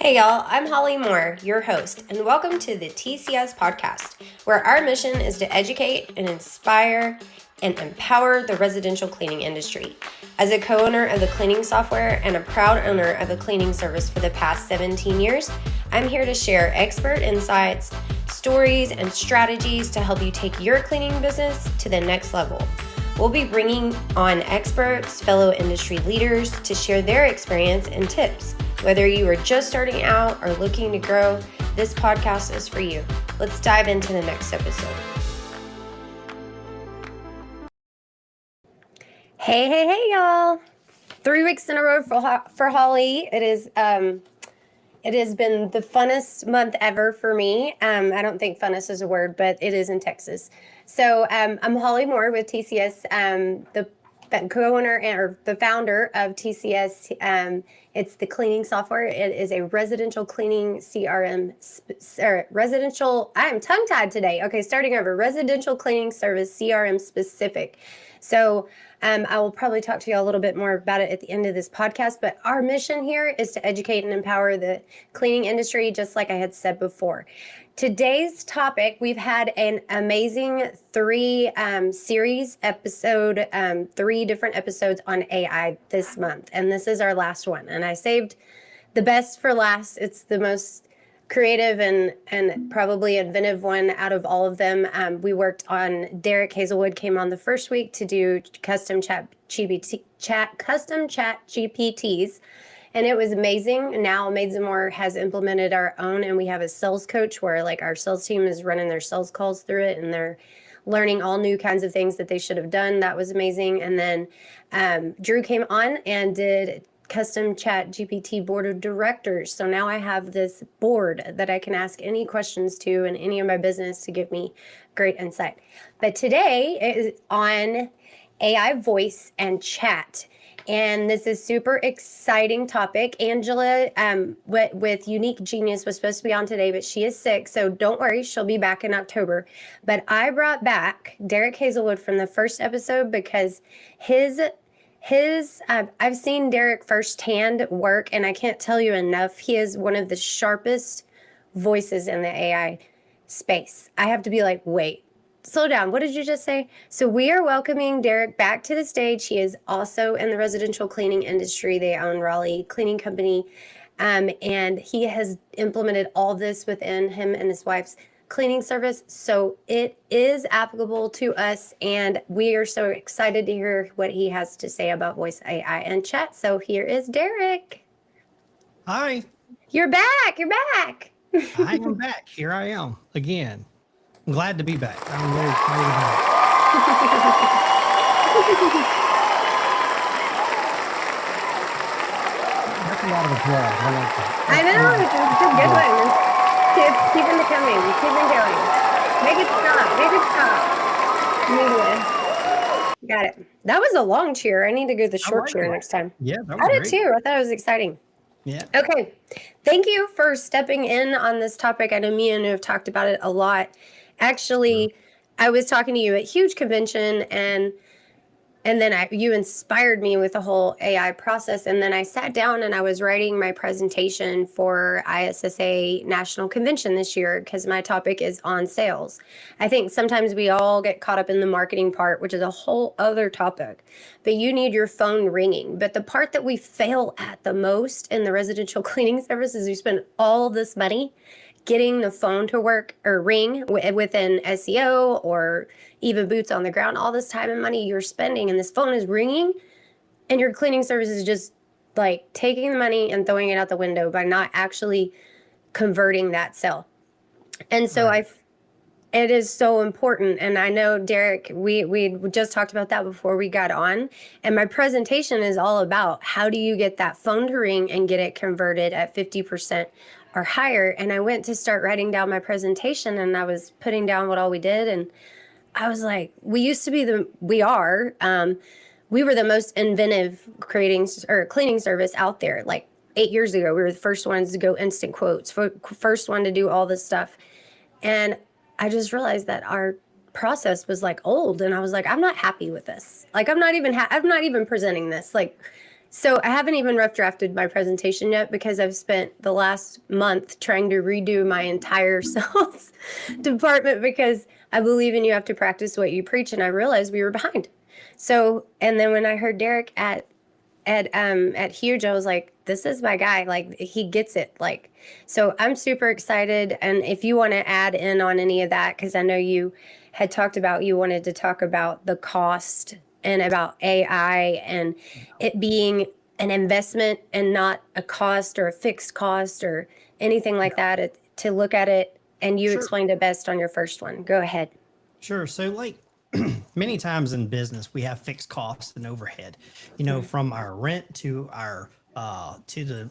Hey y'all, I'm Holly Moore, your host, and welcome to the TCS podcast, where our mission is to educate and inspire and empower the residential cleaning industry. As a co-owner of the cleaning software and a proud owner of a cleaning service for the past 17 years, I'm here to share expert insights, stories, and strategies to help you take your cleaning business to the next level. We'll be bringing on experts, fellow industry leaders to share their experience and tips. Whether you are just starting out or looking to grow, this podcast is for you. Let's dive into the next episode. Hey, y'all. 3 weeks in a row for Holly. It has been the funnest month ever for me. I don't think funnest is a word, but it is in Texas. So I'm Holly Moore with TCS, the co-owner or the founder of TCS. It's the cleaning software. It is a residential cleaning CRM, I am tongue-tied today. Okay, starting over. Residential cleaning service CRM specific. So I will probably talk to you a little bit more about it at the end of this podcast, but our mission here is to educate and empower the cleaning industry, just like I had said before. Today's topic, we've had an amazing three different episodes on AI this month, and this is our last one. And I saved the best for last. It's the most creative and probably inventive one out of all of them. We worked on, Derek Hazelwood came on the first week to do custom chat GPTs. And it was amazing. Now Maids and More has implemented our own, and we have a sales coach where like our sales team is running their sales calls through it, and they're learning all new kinds of things that they should have done. That was amazing. And then Drew came on and did custom chat GPT board of directors. So now I have this board that I can ask any questions to in any of my business to give me great insight. But today is on AI voice and chat. And this is super exciting topic. Angela with Unique Genius was supposed to be on today, but she is sick. So don't worry, she'll be back in October. But I brought back Derek Hazelwood from the first episode because I've seen Derek firsthand work, and I can't tell you enough. He is one of the sharpest voices in the AI space. I have to be like, wait. Slow down. What did you just say? So we are welcoming Derek back to the stage. He is also in the residential cleaning industry. They own Raleigh Cleaning Company. And he has implemented all this within him and his wife's cleaning service. So it is applicable to us. And we are so excited to hear what he has to say about voice AI and chat. So here is Derek. Hi. You're back. I am back. Here I am again. I'm glad to be back. I'm very excited about it. That's a lot of applause. I like that. I know. It's a good one. Keep them coming. Keep them going. Make it stop. Media. Got it. That was a long cheer. I need to go the short cheer next time. Yeah, that was I did great. too. I thought it was exciting. Yeah. Okay. Thank you for stepping in on this topic. I know me and you have talked about it a lot. Actually, I was talking to you at huge convention, and then you inspired me with the whole AI process. And then I sat down and I was writing my presentation for ISSA National Convention this year because my topic is on sales. I think sometimes we all get caught up in the marketing part, which is a whole other topic, but you need your phone ringing. But the part that we fail at the most in the residential cleaning service is we spend all this money getting the phone to work or ring within SEO or even boots on the ground, all this time and money you're spending, and this phone is ringing, and your cleaning service is just like taking the money and throwing it out the window by not actually converting that sale. And so it is so important. And I know, Derek, we just talked about that before we got on. And my presentation is all about how do you get that phone to ring and get it converted at 50% or higher. And I went to start writing down my presentation, and I was putting down what all we did. And I was like, we were the most inventive cleaning service out there. Like 8 years ago, we were the first ones to go instant quotes, first one to do all this stuff. And I just realized that our process was like old, and I was like, I'm not happy with this. Like, I'm not even presenting this. Like, So I haven't even rough drafted my presentation yet because I've spent the last month trying to redo my entire sales department because I believe in you have to practice what you preach, and I realized we were behind. So, and then when I heard Derek at Huge, I was like, this is my guy. Like he gets it. Like, so I'm super excited. And if you want to add in on any of that, because I know you had talked about you wanted to talk about the cost and about AI and it being an investment and not a cost or a fixed cost or anything like that. To look at it, and you Sure. explained it best on your first one. Go ahead. Sure. So, like many times in business, we have fixed costs and overhead. Mhm. From our rent to our to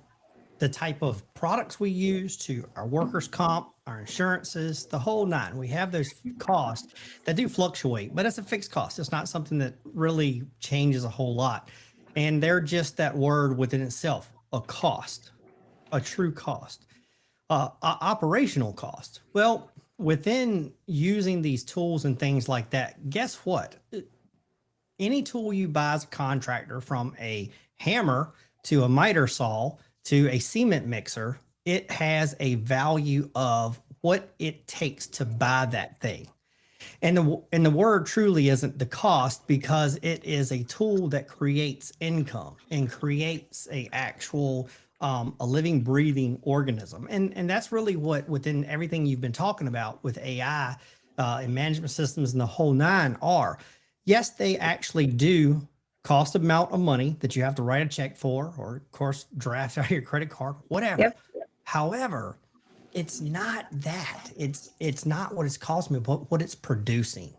the type of products we use to our workers' comp, our insurances, the whole nine. We have those costs that do fluctuate, but it's a fixed cost. It's not something that really changes a whole lot, and they're just that word within itself, a cost, a true cost. Operational cost. Well, within using these tools and things like that, guess what? Any tool you buy as a contractor, from a hammer to a miter saw to a cement mixer, it has a value of what it takes to buy that thing. And the word truly isn't the cost, because it is a tool that creates income and creates a actual a living, breathing organism. And that's really what, within everything you've been talking about with AI and management systems and the whole nine, are. Yes, they actually do cost amount of money that you have to write a check for, or of course draft out your credit card, whatever. Yep. However, it's not that. It's not what it's costing me, but what it's producing.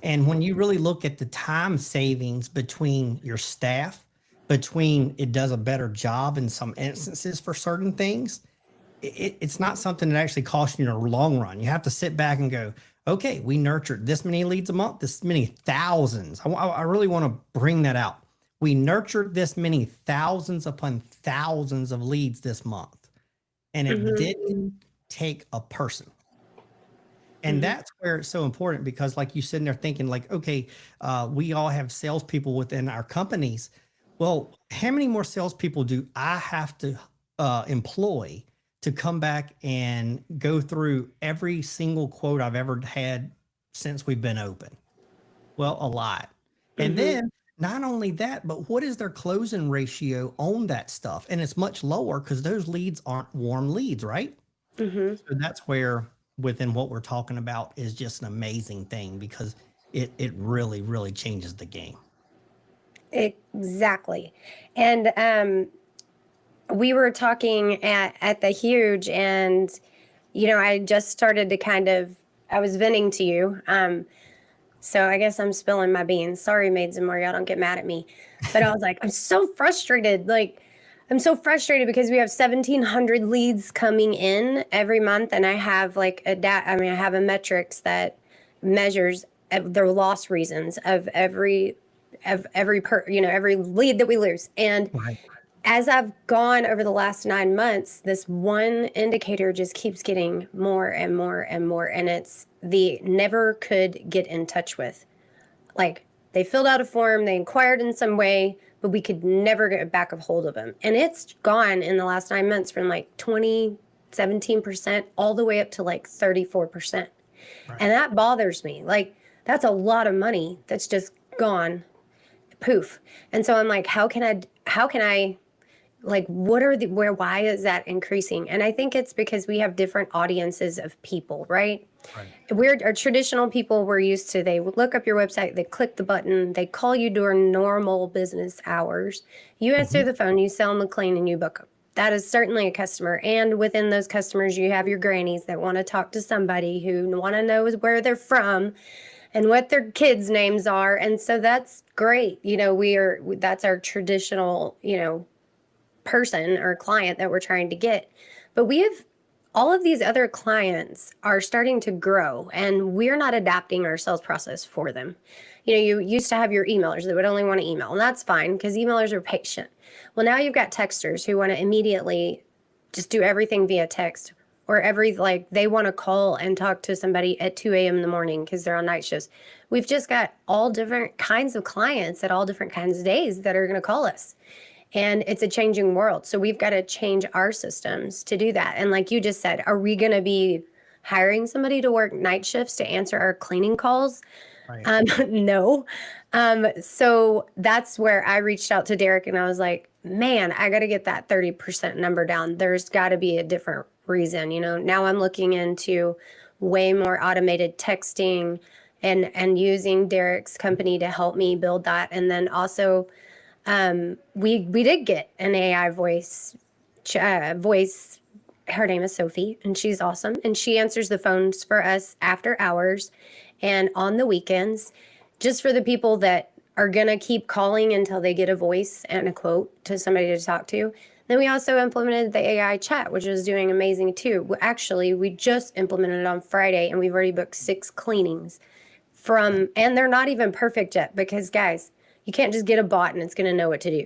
And when you really look at the time savings between your staff, between it does a better job in some instances for certain things, it's not something that actually costs you in the long run. You have to sit back and go, okay, we nurtured this many leads a month, this many thousands. I really want to bring that out. We nurtured this many thousands upon thousands of leads this month, and it Hmm. didn't take a person. And Hmm. that's where it's so important, because like you sitting there thinking like, okay, we all have salespeople within our companies. Well, how many more salespeople do I have to employ to come back and go through every single quote I've ever had since we've been open? Well, a lot. And Hmm. then not only that, but what is their closing ratio on that stuff? And it's much lower because those leads aren't warm leads, right? Hmm. So that's where, within what we're talking about, is just an amazing thing, because it really, really changes the game. Exactly. And we were talking at the Huge, and I just started to kind of, I was venting to you. So I guess I'm spilling my beans. Sorry, maids and more. Y'all don't get mad at me. But I was like, I'm so frustrated. Like, I'm so frustrated because we have 1,700 leads coming in every month, and I have like I have a metrics that measures the loss reasons of every lead that we lose. And Right. as I've gone over the last 9 months, this one indicator just keeps getting more and more and more. And it's the never could get in touch with. Like they filled out a form, they inquired in some way, but we could never get back a hold of them. And it's gone in the last 9 months from like 17% all the way up to like 34%. Right. And that bothers me. Like that's a lot of money that's just gone poof. And so I'm like, how can I like what are the why is that increasing? And I think it's because we have different audiences of people, right? Right. We're our traditional people. We're used to, they look up your website, they click the button, they call you during normal business hours, you answer Mhm. the phone, you sell them a clean, and you book them. That is certainly a customer. And within those customers, you have your grannies that want to talk to somebody, who want to know where they're from and what their kids' names are. And so that's great. That's our traditional, person or client that we're trying to get. But we have all of these other clients are starting to grow, and we're not adapting our sales process for them. You used to have your emailers that would only want to email, and that's fine because emailers are patient. Well, now you've got texters who want to immediately just do everything via text, or like they want to call and talk to somebody at 2 a.m. in the morning because they're on night shifts. We've just got all different kinds of clients at all different kinds of days that are going to call us. And it's a changing world. So we've got to change our systems to do that. And like you just said, are we going to be hiring somebody to work night shifts to answer our cleaning calls? Right. No. So that's where I reached out to Derek and I was like, man, I got to get that 30% number down. There's got to be a different reason. Now I'm looking into way more automated texting and using Derek's company to help me build that. And then also, we did get an AI voice. Her name is Sophie, and she's awesome. And she answers the phones for us after hours and on the weekends, just for the people that are gonna keep calling until they get a voice and a quote to somebody to talk to. Then we also implemented the AI chat, which is doing amazing too. Actually, we just implemented it on Friday, and we've already booked 6 cleanings and they're not even perfect yet because guys, you can't just get a bot and it's going to know what to do.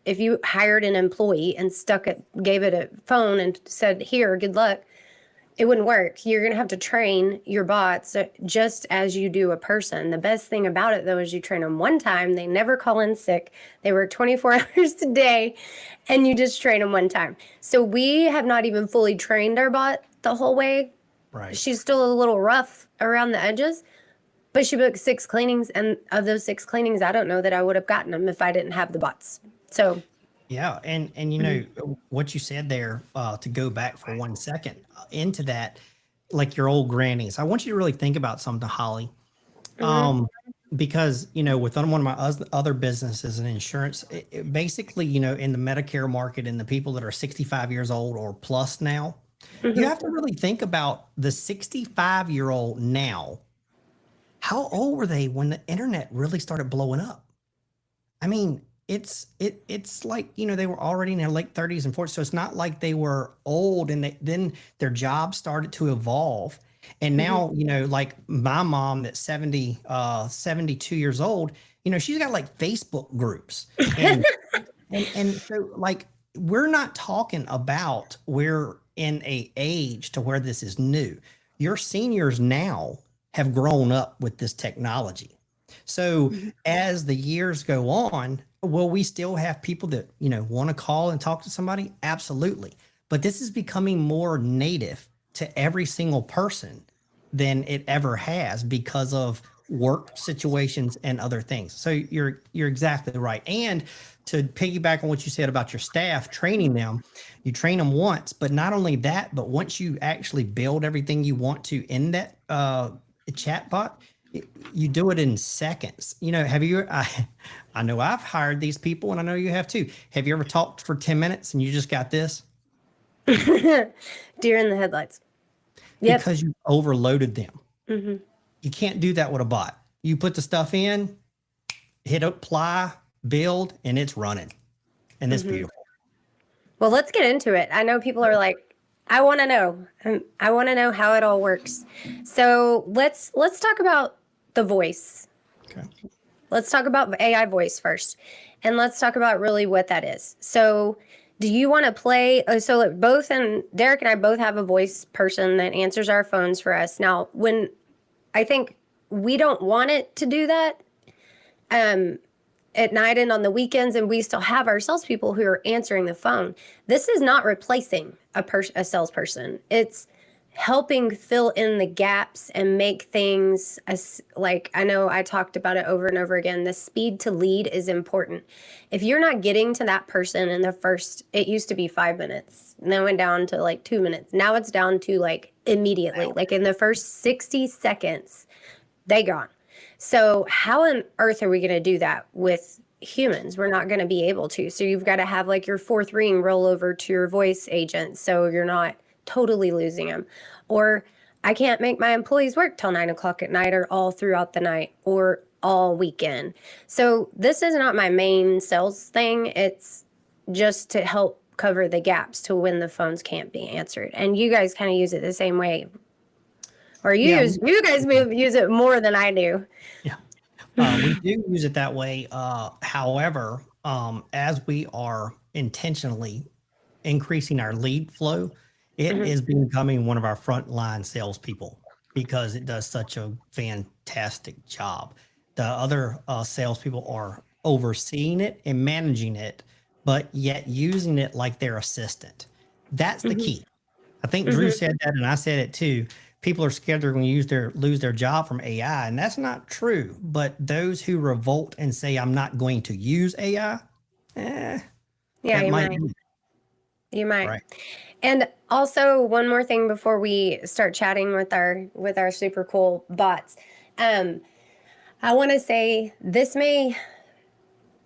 If you hired an employee and gave it a phone and said, here, good luck, it wouldn't work. You're going to have to train your bots just as you do a person. The best thing about it though is you train them one time, they never call in sick, they work 24 hours a day, and you just train them one time. So we have not even fully trained our bot the whole way. Right. She's still a little rough around the edges. But she booked 6 cleanings, and of those 6 cleanings, I don't know that I would have gotten them if I didn't have the bots. So Yeah, and what you said there, to go back for 1 second into that, like your old grannies. I want you to really think about something, Holly. Because with one of my other businesses in insurance, basically, in the Medicare market and the people that are 65 years old or plus now, you have to really think about the 65-year-old now. How old were they when the internet really started blowing up? I mean, it's like, they were already in their late 30s and 40s. So it's not like they were old and then their jobs started to evolve. And now, like my mom that's 72 years old, she's got like Facebook groups. And so like we're not talking about we're in a age to where this is new. Your seniors now have grown up with this technology. So as the years go on, will we still have people that, want to call and talk to somebody? Absolutely. But this is becoming more native to every single person than it ever has because of work situations and other things. So you're exactly right. And to piggyback on what you said about your staff, training them, you train them once, but not only that, but once you actually build everything you want to in that chatbot, you do it in seconds. Have you, I know I've hired these people and I know you have too. Have you ever talked for 10 minutes and you just got this? Deer in the headlights. Yep. Because you overloaded them. You can't do that with a bot. You put the stuff in, hit apply, build, and it's running. And it's beautiful. Well, let's get into it. I know people are like, I want to know. I want to know how it all works. So let's talk about the voice. Okay. Let's talk about AI voice first. And let's talk about really what that is. So do you want to play? So Derek and I both have a voice person that answers our phones for us. Now, when I think we don't want it to do that at night and on the weekends, and we still have our salespeople who are answering the phone. This is not replacing a salesperson. It's helping fill in the gaps and make things like I know I talked about it over and over again. The speed to lead is important. If you're not getting to that person in it used to be 5 minutes, and then went down to like 2 minutes. Now it's down to like immediately, like in the first 60 seconds, they gone. So how on earth are we going to do that with humans? We're not going to be able to. So you've got to have like your fourth ring roll over to your voice agent so you're not totally losing them. Or I can't make my employees work till 9 o'clock at night or all throughout the night or all weekend. So this is not my main sales thing. It's just to help cover the gaps to when the phones can't be answered. And you guys kind of use it the same way. Or you guys use it more than I do. Yeah. We do use it that way. However, as we are intentionally increasing our lead flow, it is becoming one of our frontline salespeople because it does such a fantastic job. The other salespeople are overseeing it and managing it, but yet using it like their assistant. That's the Hmm. key. I think Drew Hmm. said that, and I said it too. People are scared they're going to lose their job from AI, and that's not true. But those who revolt and say I'm not going to use AI, eh, Yeah, that you might might. be You might. right. And also one more thing before we start chatting with our super cool bots. Um, I want to say this may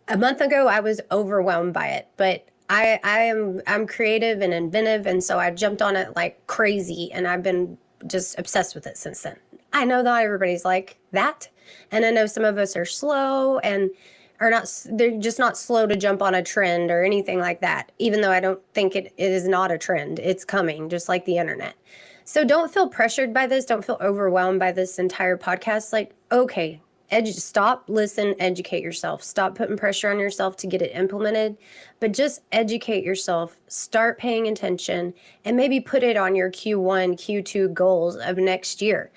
a month ago I was overwhelmed by it, but I'm creative and inventive, and so I jumped on it like crazy, and I've been just obsessed with it since then. I know not everybody's like that, and I know some of us are slow and are not. They're just not slow to jump on a trend or anything like that. Even though I don't think it is not a trend, it's coming, just like the internet. So don't feel pressured by this. Don't feel overwhelmed by this entire podcast. Like, okay, stop, listen, educate yourself. Stop putting pressure on yourself to get it implemented, but just educate yourself. Start paying attention and maybe put it on your Q1, Q2 goals of next year.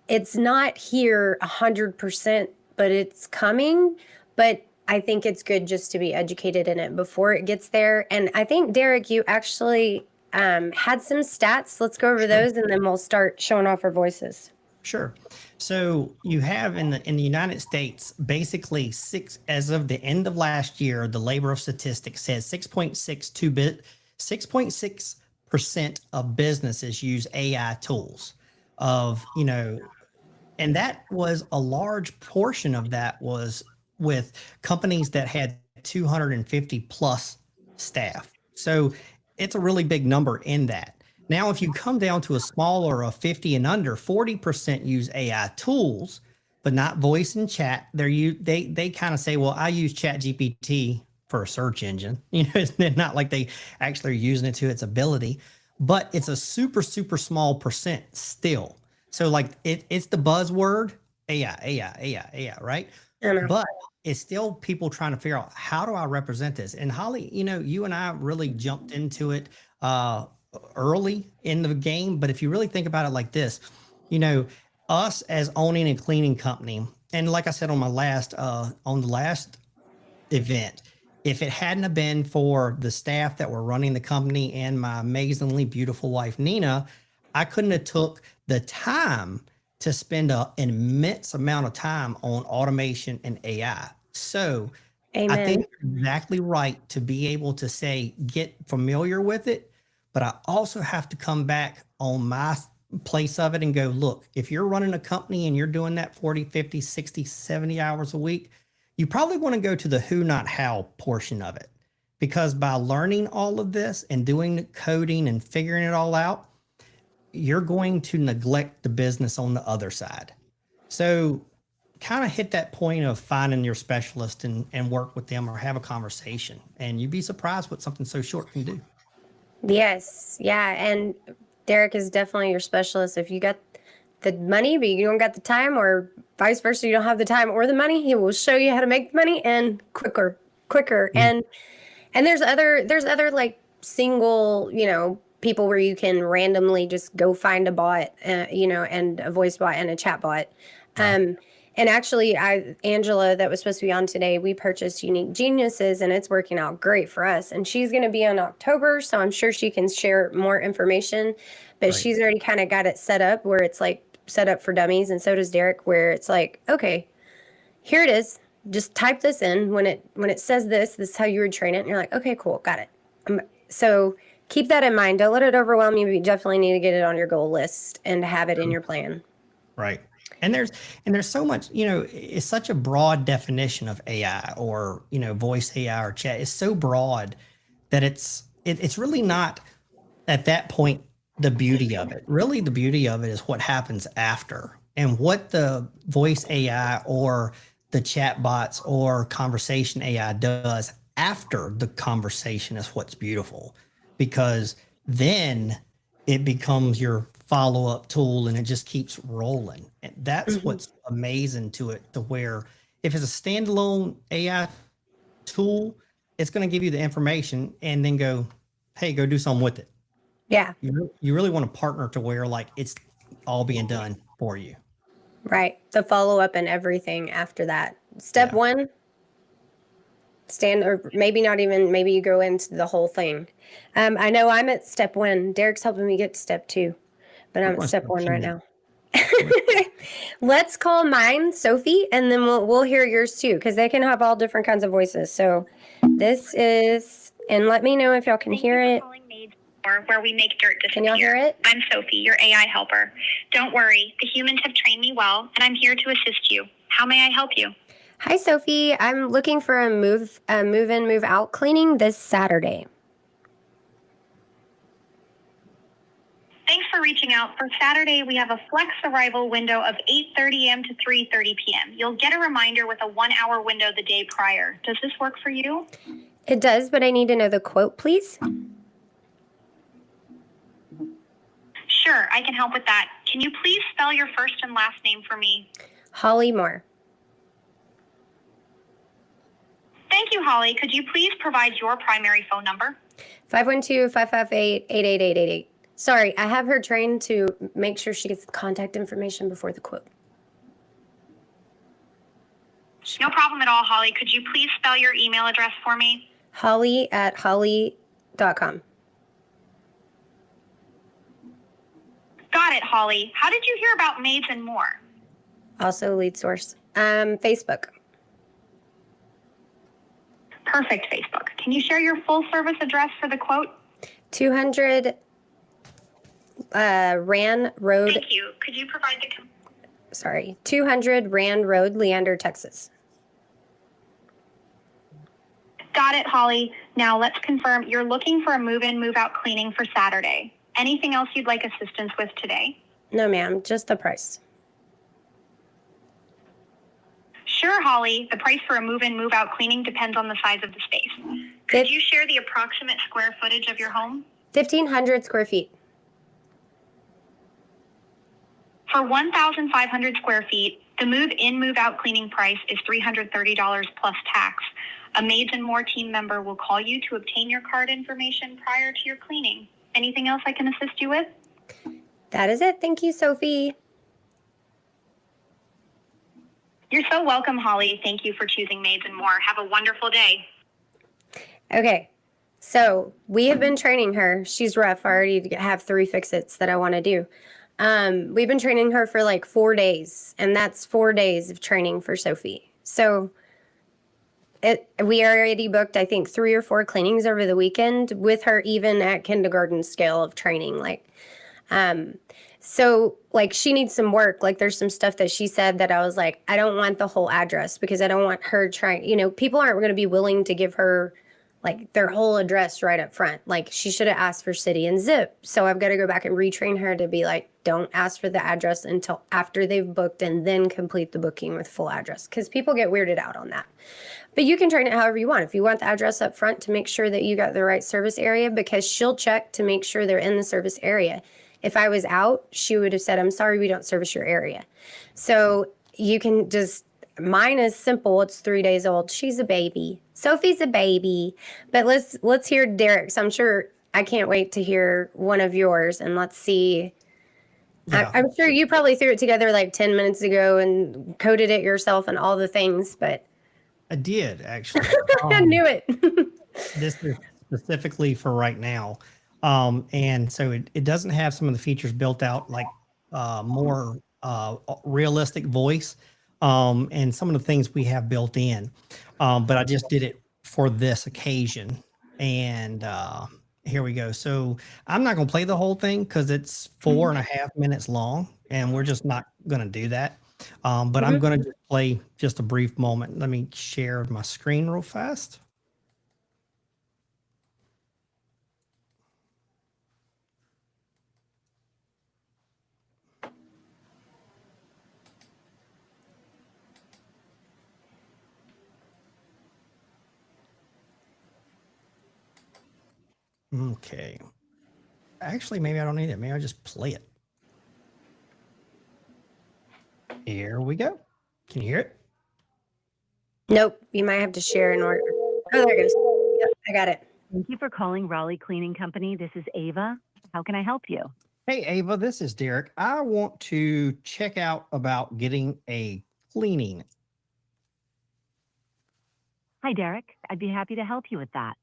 It's not here 100%, but it's coming. But I think it's good just to be educated in it before it gets there. And I think, Derek, you actually had some stats. Let's go over Sure. those and then we'll start showing off our voices. Sure. So you have in the United States basically six as of the end of last year, the Labor of Statistics says 6.6% of businesses use AI tools of, and that was a large portion of that was with companies that had 250 plus staff. So it's a really big number in that. Now, if you come down to a smaller of 50 and under, 40% use AI tools, but not voice and chat. They kind of say, well, I use Chat GPT for a search engine. It's not like they actually are using it to its ability, but it's a super, super small percent still. So like it's the buzzword AI, AI, AI, AI, right? I know. But it's still people trying to figure out how do I represent this. And Holly, you and I really jumped into it early in the game. But if you really think about it like this, you know, us as owning a cleaning company, and like I said on the last event, if it hadn't have been for the staff that were running the company and my amazingly beautiful wife Nina, I couldn't have took the time to spend an immense amount of time on automation and AI. So I Amen. think you're exactly right to be able to say get familiar with it, but I also have to come back on my place of it and go, look, if you're running a company and you're doing that 40, 50, 60, 70 hours a week, you probably want to go to the who, not how portion of it. Because by learning all of this and doing the coding and figuring it all out, you're going to neglect the business on the other side. So kind of hit that point of finding your specialist and work with them or have a conversation. And you'd be surprised what something so short can do. Yes. Yeah. And Derek is definitely your specialist. If you got the money, but you don't got the time, or vice versa, you don't have the time or the money, he will show you how to make the money and quicker. Mm. And there's other like single, people where you can randomly just go find a bot, and a voice bot and a chat bot. Wow. Um, and actually, Angela, that was supposed to be on today, we purchased Unique Geniuses, and it's working out great for us. And she's going to be on October, so I'm sure she can share more information. But Right. she's already kind of got it set up where it's like set up for dummies, and so does Derek, where it's like, okay, here it is. Just type this in. When it says this is how you would train it. And you're like, okay, cool, got it. So keep that in mind. Don't let it overwhelm you. But you definitely need to get it on your goal list and have it in your plan. Right. And there's so much, it's such a broad definition of AI or, voice AI or chat. It's so broad that it's really not at that point the beauty of it. Really the beauty of it is what happens after and what the voice AI or the chat bots or conversation AI does after the conversation is what's beautiful because then it becomes your follow-up tool and it just keeps rolling. And that's Hmm. what's amazing to it to where if it's a standalone AI tool, it's going to give you the information and then go, hey, go do something with it. Yeah, You really want to partner to where like it's all being done for you. right. The follow up and everything after that. Step Yeah. one, stand, or maybe not even, maybe you go into the whole thing. I know I'm at step 1. Derek's helping me get to step 2, but I'm at step 1 right now. Let's call mine Sophie, and then we'll hear yours too, because they can have all different kinds of voices. So this is, and let me know if y'all can hear it. Where we make dirt disappear. Can y'all hear it? I'm Sophie, your AI helper. Don't worry, the humans have trained me well, and I'm here to assist you. How may I help you? Hi, Sophie. I'm looking for a move in, move out cleaning this Saturday. Thanks for reaching out. For Saturday, we have a flex arrival window of 8:30 a.m. to 3:30 p.m. You'll get a reminder with a 1-hour window the day prior. Does this work for you? It does, but I need to know the quote, please. Sure, I can help with that. Can you please spell your first and last name for me? Holly Moore. Thank you, Holly. Could you please provide your primary phone number? 512-558-88888. Sorry, I have her trained to make sure she gets the contact information before the quote. No problem at all, Holly. Could you please spell your email address for me? Holly@holly.com. Got it, Holly. How did you hear about Maids and More? Also lead source. Facebook. Perfect, Facebook. Can you share your full service address for the quote? 200 Rand Road. Thank you. Could you provide the... 200 Rand Road, Leander, Texas. Got it, Holly. Now let's confirm you're looking for a move-in, move-out cleaning for Saturday. Anything else you'd like assistance with today? No, ma'am. Just the price. Sure, Holly. The price for a move-in, move-out cleaning depends on the size of the space. Could you share the approximate square footage of your home? 1,500 square feet. For 1,500 square feet, the move-in, move-out cleaning price is $330 plus tax. A Maids and More team member will call you to obtain your card information prior to your cleaning. Anything else I can assist you with? That is it. Thank you, Sophie. You're so welcome, Holly. Thank you for choosing Maids and More. Have a wonderful day. Okay. So we have been training her. She's rough. I already have 3 fix-its that I want to do. We've been training her for like 4 days, and that's 4 days of training for Sophie. So we already booked, I think, 3 or 4 cleanings over the weekend with her, even at kindergarten scale of training. So like she needs some work. Like there's some stuff that she said that I was like, I don't want the whole address because I don't want her trying, people aren't going to be willing to give her like their whole address right up front. Like she should have asked for city and zip. So I've got to go back and retrain her to be like, don't ask for the address until after they've booked and then complete the booking with full address, because people get weirded out on that. But you can train it however you want. If you want the address up front to make sure that you got the right service area, because she'll check to make sure they're in the service area. If I was out, she would have said, I'm sorry, we don't service your area. So you can just, mine is simple. It's 3 days old. She's a baby. Sophie's a baby. But let's hear Derek's. I'm sure, I can't wait to hear one of yours, and let's see. Yeah. I'm sure you probably threw it together like 10 minutes ago and coded it yourself and all the things, but. I did, actually. I knew it. This is specifically for right now. And so it doesn't have some of the features built out, like more realistic voice and some of the things we have built in. But I just did it for this occasion. And here we go. So I'm not going to play the whole thing because it's 4.5 minutes long, and we're just not going to do that. But I'm going to play just a brief moment. Let me share my screen real fast. Okay. Actually, maybe I don't need it. Maybe I'll just play it. Here we go. Can you hear it? Nope. You might have to share in order. Oh, there it goes. Yep, I got it. Thank you for calling Raleigh Cleaning Company. This is Ava. How can I help you? Hey, Ava, this is Derek. I want to check out about getting a cleaning. Hi, Derek. I'd be happy to help you with that.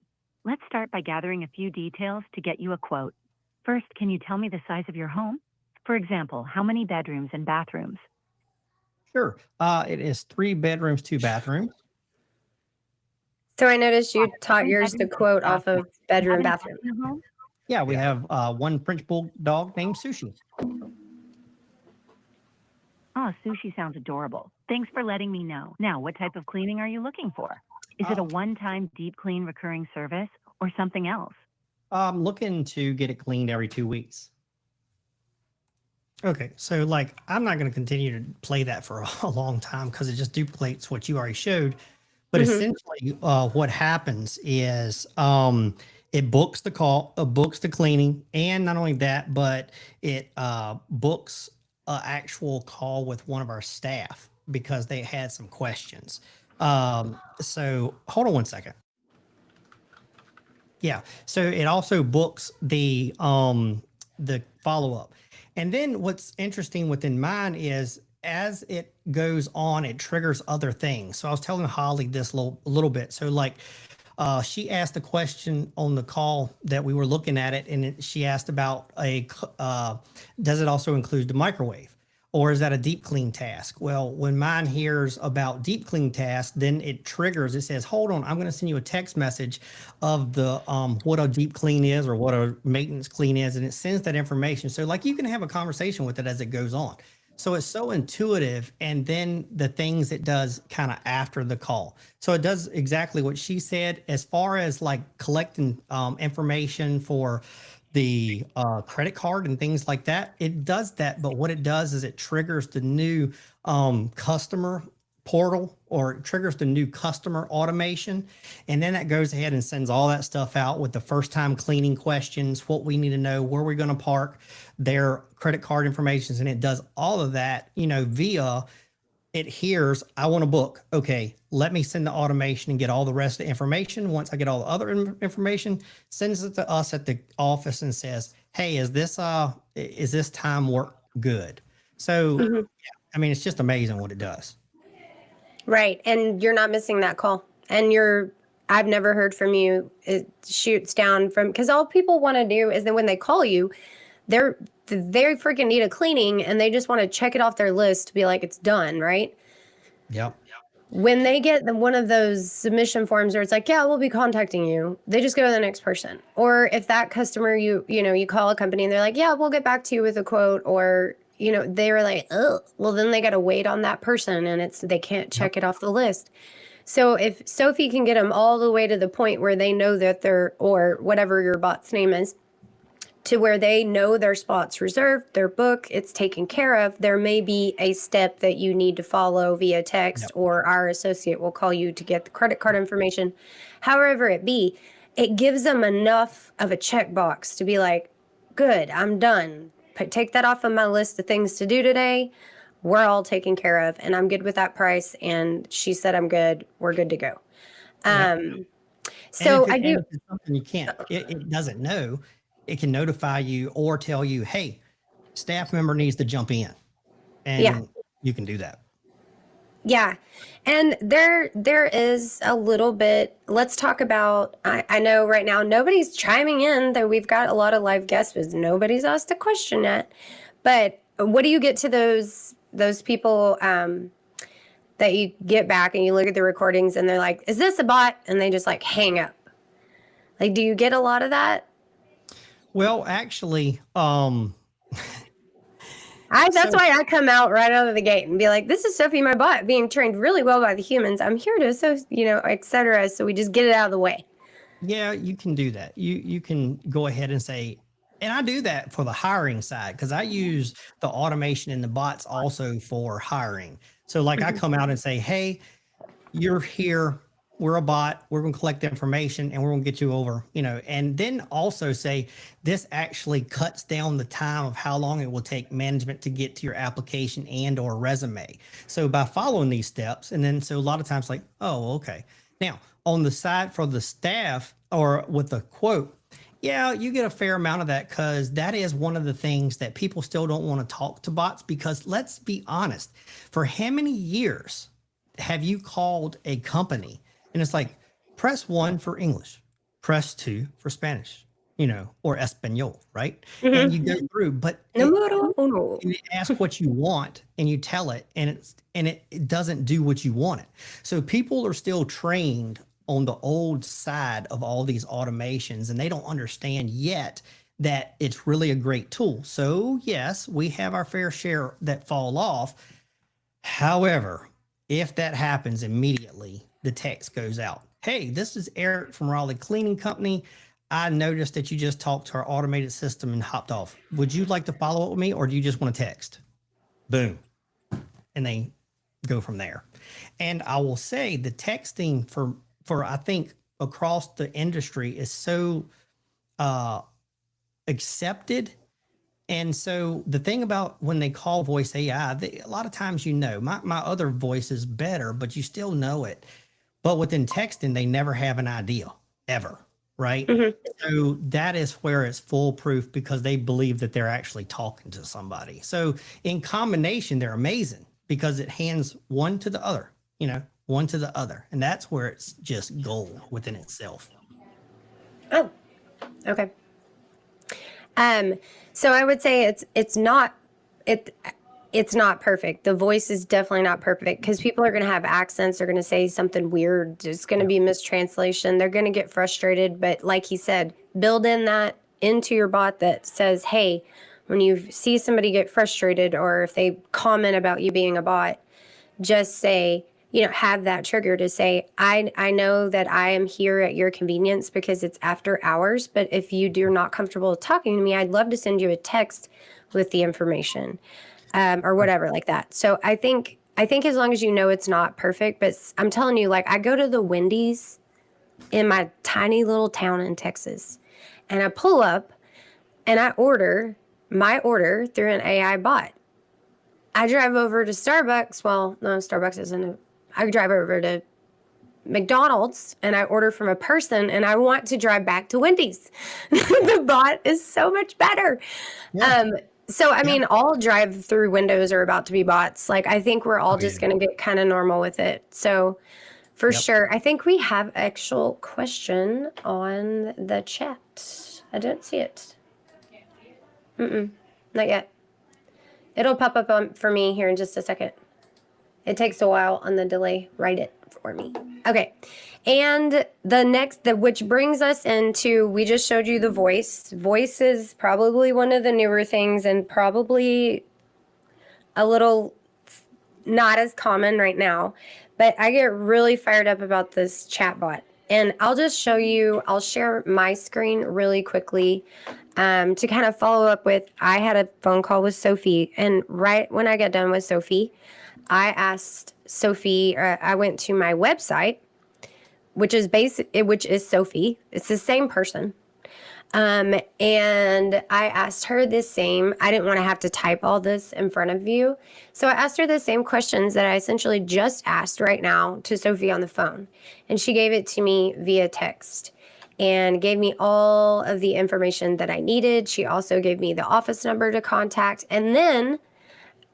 Let's start by gathering a few details to get you a quote. First, can you tell me the size of your home? For example, how many bedrooms and bathrooms? Sure. It is 3 bedrooms, 2 bathrooms. So I noticed you Got it. taught Three yours to bedrooms and quote two off of bathrooms. Do you bedroom, have any bathroom. pets in the home? Yeah, we have one French bulldog named Sushi. Oh, sushi sounds adorable. Thanks for letting me know. Now, what type of cleaning are you looking for? Is it a one-time deep clean recurring service or something else? I'm looking to get it cleaned every 2 weeks. Okay, so like I'm not going to continue to play that for a long time because it just duplicates what you already showed. But essentially, what happens is it books the call, books the cleaning, and not only that, but it books an actual call with one of our staff because they had some questions. So hold on one second. Yeah. So it also books the follow up. And then what's interesting within mine is as it goes on, it triggers other things. So I was telling Holly this little bit. So like she asked a question on the call that we were looking at it, and she asked about does it also include the microwave? Or is that a deep clean task? Well, when mine hears about deep clean task, then it triggers. It says, "Hold on, I'm going to send you a text message of the what a deep clean is or what a maintenance clean is," and it sends that information. So, like, you can have a conversation with it as it goes on. So it's so intuitive, and then the things it does kind of after the call. So it does exactly what she said as far as like collecting information for the credit card and things like that. It does that, but what it does is it triggers the new customer portal, or it triggers the new customer automation, and then that goes ahead and sends all that stuff out with the first time cleaning questions, what we need to know, where we're going to park, their credit card information, and it does all of that, via it hears, I want to book. Okay, let me send the automation and get all the rest of the information. Once I get all the other information, sends it to us at the office and says, hey, is this time work good? So yeah, I mean, it's just amazing what it does. Right. And you're not missing that call. And I've never heard from you. It shoots down from, because all people want to do is then when they call you, they freaking need a cleaning and they just want to check it off their list to be like, it's done, right? Yep. When they get one of those submission forms where it's like, yeah, we'll be contacting you, they just go to the next person. Or if that customer, you call a company and they're like, yeah, we'll get back to you with a quote, or, they were like, oh, well, then they got to wait on that person and they can't check it off the list. So if Sophie can get them all the way to the point where they know that or whatever your bot's name is, to where they know their spot's reserved, their book, it's taken care of, there may be a step that you need to follow via text, or our associate will call you to get the credit card information. However it be, it gives them enough of a checkbox to be like, good, I'm done. Take that off of my list of things to do today. We're all taken care of, and I'm good with that price. And she said I'm good. We're good to go. So and I do. If it's something you can't, it doesn't know, it can notify you or tell you, hey, staff member needs to jump in, and you can do that. Yeah. And there is a little bit, let's talk about, I know right now nobody's chiming in, though we've got a lot of live guests, but nobody's asked a question yet. But what do you get to those people that you get back and you look at the recordings and they're like, is this a bot? And they just like hang up. Like, do you get a lot of that? Well, actually, that's why I come out right out of the gate and be like, this is Sophie, my bot, being trained really well by the humans. I'm here to, et cetera. So we just get it out of the way. Yeah, you can do that. You can go ahead and say, and I do that for the hiring side because I use the automation and the bots also for hiring. So like I come out and say, hey, you're here. We're a bot. We're going to collect the information and we're going to get you over, and then also say this actually cuts down the time of how long it will take management to get to your application and or resume. So by following these steps, and then so a lot of times like, oh, okay. Now on the side for the staff or with the quote, yeah, you get a fair amount of that because that is one of the things that people still don't want to talk to bots because let's be honest, for how many years have you called a company And it's like, press 1 for English, press 2 for Spanish, or Espanol, right? Mhm. And you go through, but Numero uno. and it asks what you want and you tell it, and it doesn't do what you want it. So people are still trained on the old side of all these automations, and they don't understand yet that it's really a great tool. So yes, we have our fair share that fall off. However, if that happens immediately, the text goes out. Hey, this is Eric from Raleigh Cleaning Company. I noticed that you just talked to our automated system and hopped off. Would you like to follow up with me, or do you just want to text? Boom. And they go from there. And I will say the texting for I think across the industry is so accepted. And so the thing about when they call voice AI, a lot of times, my other voice is better, but you still know it. But within texting, they never have an idea ever. Right. Mhm. So that is where it's foolproof, because they believe that they're actually talking to somebody. So in combination, they're amazing because it hands one to the other, one to the other. And that's where it's just gold within itself. Oh, okay. So I would say it's not perfect. The voice is definitely not perfect because people are going to have accents. They're going to say something weird. There's going to be mistranslation. They're going to get frustrated. But like he said, build in that into your bot that says, hey, when you see somebody get frustrated or if they comment about you being a bot, just say, have that trigger to say, I know that I am here at your convenience because it's after hours. But if you're not comfortable talking to me, I'd love to send you a text with the information. Or whatever like that. So I think as long as it's not perfect, but I'm telling you, like I go to the Wendy's in my tiny little town in Texas and I pull up and I order my order through an AI bot. I drive over to Starbucks. Well, no, Starbucks isn't. I drive over to McDonald's and I order from a person and I want to drive back to Wendy's. The bot is so much better. Yeah. So, I mean, all drive-through windows are about to be bots. Like, I think we're all just going to get kind of normal with it. So, for sure. I think we have an actual question on the chat. I don't see it. Not yet. It'll pop up for me here in just a second. It takes a while on the delay. Write it for me. Okay. And the next, which brings us into, we just showed you the voice. Voice is probably one of the newer things and probably a little not as common right now. But I get really fired up about this chatbot. And I'll just show you, I'll share my screen really quickly to kind of follow up with, I had a phone call with Sophie. And right when I got done with Sophie, I asked Sophie, I went to my website, which is Sophie. It's the same person. And I asked her the same. I didn't want to have to type all this in front of you. So I asked her the same questions that I essentially just asked right now to Sophie on the phone. And she gave it to me via text and gave me all of the information that I needed. She also gave me the office number to contact. And then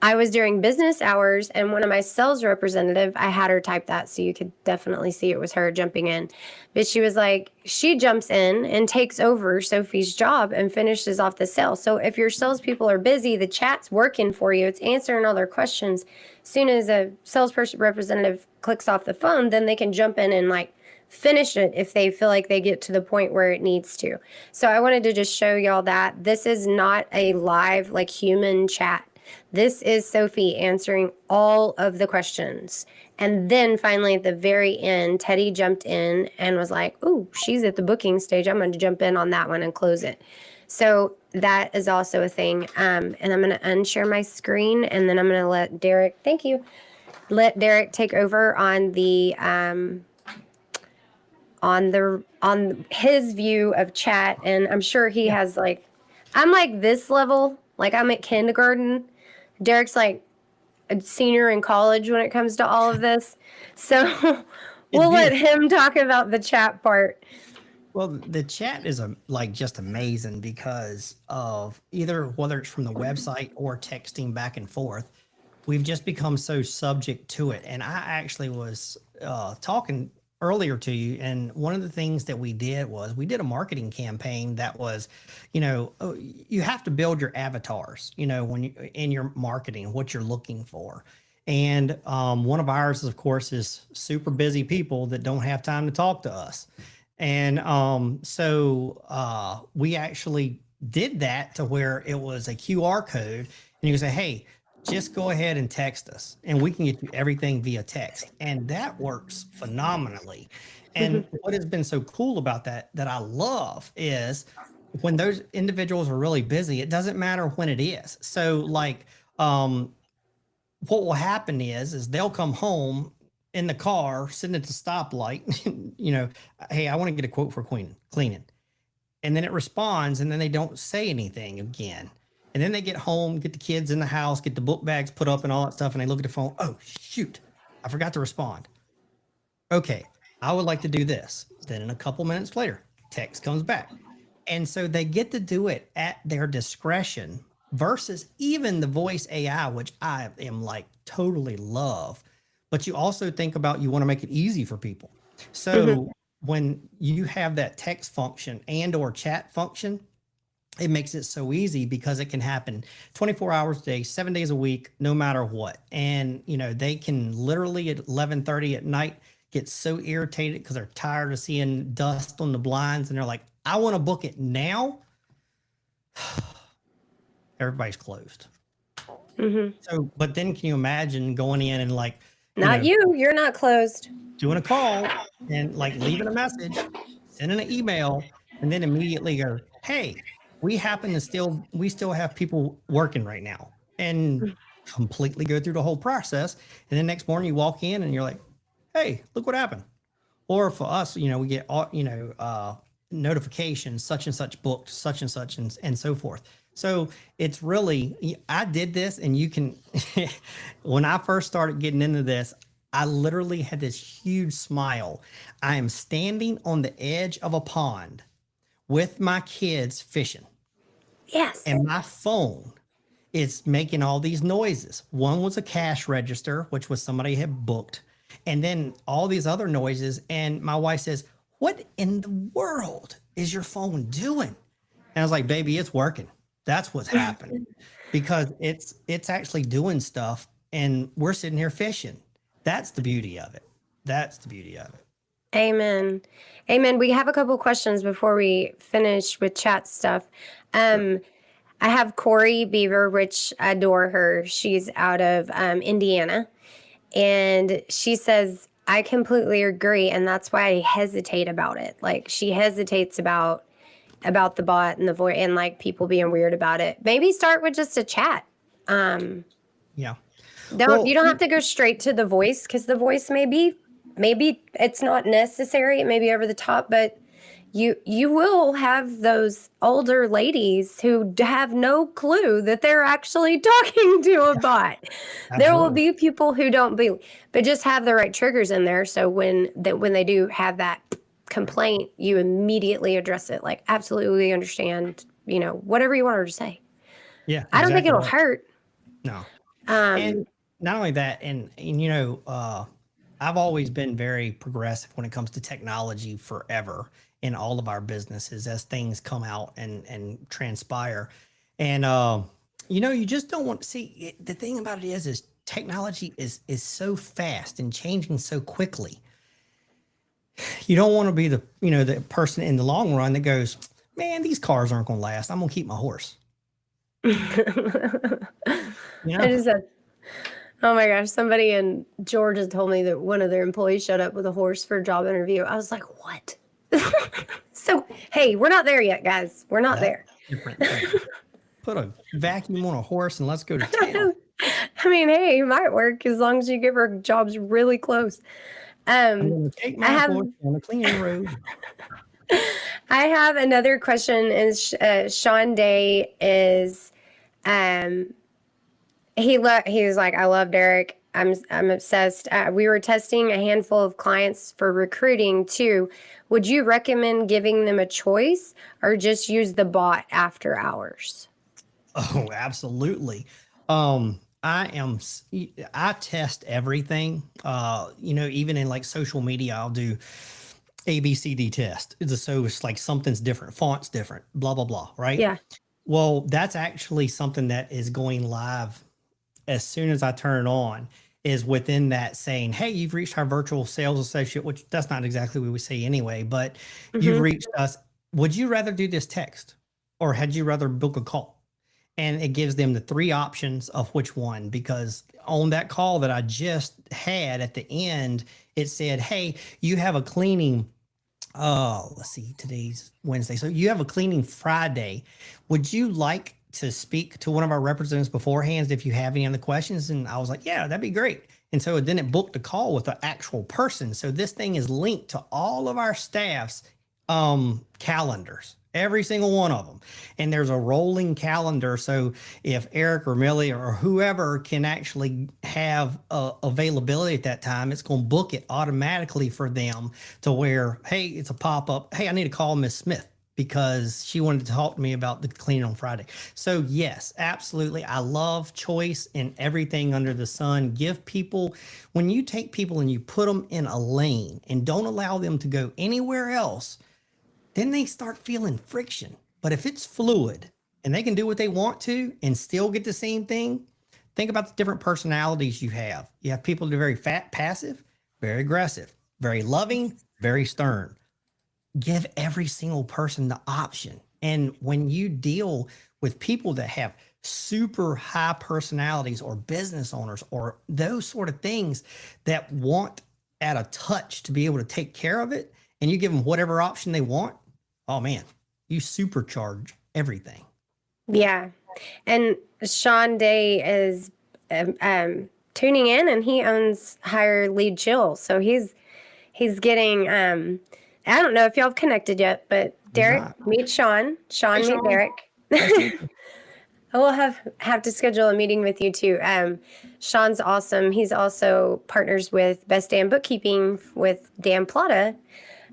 I was during business hours and one of my sales representative, I had her type that so you could definitely see it was her jumping in. But she was like, she jumps in and takes over Sophie's job and finishes off the sale. So if your salespeople are busy, the chat's working for you. It's answering all their questions. As soon as a salesperson representative clicks off the phone, then they can jump in and like finish it if they feel like they get to the point where it needs to. So I wanted to just show y'all that this is not a live like human chat. This is Sophie answering all of the questions. And then finally at the very end, Teddy jumped in and was like, "Ooh, she's at the booking stage. I'm going to jump in on that one and close it." So that is also a thing. And I'm going to unshare my screen and then I'm going to let Derek, thank you, let Derek take over on the on his view of chat. And I'm sure he has like, I'm like this level, like I'm at kindergarten. Derek's like a senior in college when it comes to all of this. So we'll let him talk about the chat part. Well, the chat is just amazing because of whether it's from the website or texting back and forth, we've just become so subject to it. And I actually was talking earlier to you. And one of the things that we did was we did a marketing campaign that was, you know, you have to build your avatars, you know, when you in your marketing, what you're looking for. And one of ours, of course, is super busy people that don't have time to talk to us. And so we actually did that to where it was a QR code, and you can say, hey, just go ahead and text us, and we can get you everything via text. And that works phenomenally. And what has been so cool about that, that I love, is when those individuals are really busy, it doesn't matter when it is. So, like, what will happen is they'll come home in the car, sitting at the stoplight, you know, hey, I want to get a quote for cleaning. And then it responds, and then they don't say anything again. And then they get home, get the kids in the house, get the book bags put up and all that stuff, and they look at the phone. Oh, shoot, I forgot to respond. Okay, I would like to do this. Then in a couple minutes later, text comes back. And so they get to do it at their discretion versus even the voice AI, which I am like totally love. But you also think about, you want to make it easy for people. So when you have that text function and or chat function, it makes it so easy because it can happen 24 hours a day, 7 days a week, no matter what. And, you know, they can literally at 11:30 at night get so irritated because they're tired of seeing dust on the blinds. And they're like, I want to book it now. Everybody's closed. So, but then can you imagine going in and like, Not you, you're not closed. doing a call and like leaving a message, sending an email, and then immediately go, hey, we still have people working right now, and completely go through the whole process. And then next morning you walk in and you're like, hey, look what happened. Or for us, you know, we get, you know, notifications, such and such booked, such and such, and so forth. So it's really, I did this, and you can, when I first started getting into this, I literally had this huge smile. I am standing on the edge of a pond with my kids fishing. Yes. And my phone is making all these noises. One was a cash register, which was somebody had booked, and then all these other noises. And my wife says, what in the world is your phone doing? And I was like, baby, it's working. That's what's happening, because it's actually doing stuff, and we're sitting here fishing. That's the beauty of it. That's the beauty of it. Amen. Amen. We have a couple questions before we finish with chat stuff. I have Corey Beaver, which I adore her. She's out of Indiana. And she says, I completely agree. And that's why I hesitate about it. Like, she hesitates about the bot and the voice, and like people being weird about it. Maybe start with just a chat. Yeah. You don't have to go straight to the voice, because the voice maybe it's not necessary. It may be over the top, but you will have those older ladies who have no clue that they're actually talking to a bot. There will be people who don't be, but just have the right triggers in there. So when they do have that complaint, you immediately address it. Like, absolutely understand, you know, whatever you want her to say. Yeah. I don't think it'll right. hurt. No. And not only that, and you know, I've always been very progressive when it comes to technology forever in all of our businesses as things come out and transpire. And you know, you just don't want to see the thing about it is technology is so fast and changing so quickly. You don't want to be the person in the long run that goes, man, these cars aren't going to last. I'm going to keep my horse. I just said, oh my gosh, somebody in Georgia told me that one of their employees showed up with a horse for a job interview. I was like, what? So, hey, we're not there yet, guys. We're not there. Different thing. Put a vacuum on a horse and let's go to town. I mean, hey, it might work as long as you give her jobs really close. I'm going to take my horse on a clean road. I have another question. Is Sean Day is, he's like, I love Derek. I'm obsessed. We were testing a handful of clients for recruiting too. Would you recommend giving them a choice, or just use the bot after hours? Oh, absolutely. I test everything. Even in like social media, I'll do ABCD test. So it's like something's different, font's different, blah, blah, blah. Right. Yeah. Well, that's actually something that is going live as soon as I turn it on, is within that saying, hey, you've reached our virtual sales associate, which that's not exactly what we say anyway, but you've Hmm. reached us. Would you rather do this text or had you rather book a call? And it gives them the three options of which one, because on that call that I just had at the end, it said, hey, you have a cleaning. Let's see, today's Wednesday. So you have a cleaning Friday. Would you like to speak to one of our representatives beforehand if you have any other questions? And I was like, yeah, that'd be great. And so then it booked a call with the actual person. So this thing is linked to all of our staff's calendars, every single one of them. And there's a rolling calendar. So if Eric or Millie or whoever can actually have availability at that time, it's going to book it automatically for them to where, hey, it's a pop-up. Hey, I need to call Miss Smith because she wanted to talk to me about the cleaning on Friday. So yes, absolutely. I love choice in everything under the sun. Give people, when you take people and you put them in a lane and don't allow them to go anywhere else, then they start feeling friction. But if it's fluid and they can do what they want to and still get the same thing, think about the different personalities you have. You have people that are very passive, very aggressive, very loving, very stern. Give every single person the option. And when you deal with people that have super high personalities or business owners or those sort of things that want at a touch to be able to take care of it, and you give them whatever option they want, oh man, you supercharge everything. Yeah. And Sean Day is tuning in, and he owns Higher Lead Chill. So he's getting I don't know if y'all have connected yet, but Derek, meet Sean. Sean, Hey, meet Derek. We'll have to schedule a meeting with you too. Sean's awesome. He's also partners with Best Damn Bookkeeping with Dan Plata,